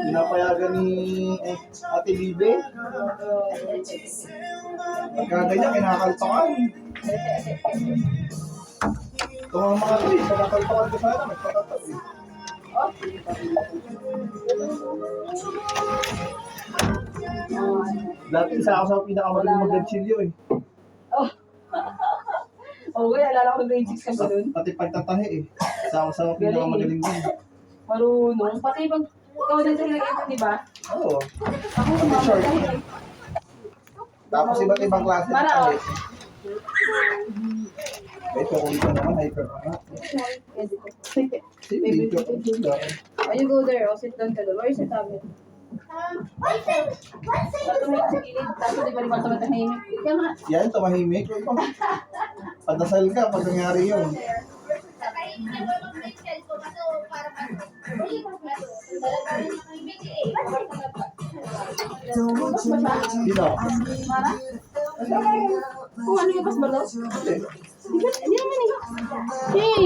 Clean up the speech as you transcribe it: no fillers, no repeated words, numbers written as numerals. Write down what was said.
Pinapayagan ni Ate Bibe. Pagkaganyan, kinakalpakan. Ito mga ito, pagkakalpakan ko sana, nagpatatab eh. Dati isa ako sa pinakamagaling mag-ganchilyo eh. Okay, alala ko ng grade 6 ka ba dun? Pati pagtatahi eh. Isa ako sa pinakamagaling din. Marunong. Pati pag ikaw din sa ito, di ba? Oo. Ako sumama tayo. Tapos iba't ibang klase ng Para, tahi. Ito kung ito naman, hyper ka nga. Sige, dito ko sila. you go there. O, sit down ka doon. Where is your tablet? Tatumay sa gilid. Tapos di ba rin bato matahimik? Ika nga. Yan, tumahimik. Padasal ka pag nangyari yun. Dito. Mara? Kung ano yung pas ba daw? Hindi naman eh. Hey!